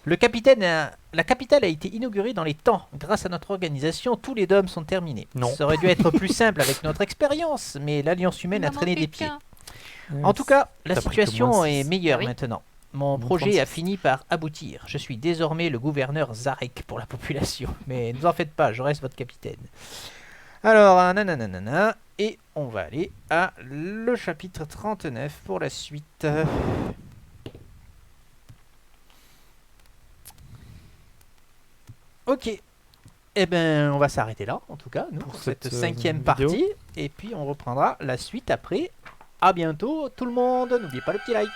Speaker 1: La capitale a été inaugurée dans les temps. Grâce à notre organisation, tous les DOM sont terminés.
Speaker 2: Non.
Speaker 1: Ça aurait dû être plus simple avec notre expérience, mais l'Alliance humaine a traîné des pieds.
Speaker 2: Ouais,
Speaker 1: En tout cas, la
Speaker 2: T'as pris que
Speaker 1: situation
Speaker 2: moins
Speaker 1: est
Speaker 2: six.
Speaker 1: meilleure
Speaker 4: Ah oui.
Speaker 1: maintenant. Mon
Speaker 2: Moins
Speaker 1: projet a
Speaker 2: 36.
Speaker 1: fini par aboutir. Je suis désormais le gouverneur Zarek pour la population. Mais ne vous en faites pas, je reste votre capitaine. Alors, nanana, et on va aller à le chapitre 39 pour la suite. Ok. Eh ben, on va s'arrêter là, en tout cas, nous, pour cette
Speaker 2: cette,
Speaker 1: 5e
Speaker 2: vidéo.
Speaker 1: partie. Et puis, on reprendra la suite après. À bientôt, tout le monde. N'oubliez pas le petit like.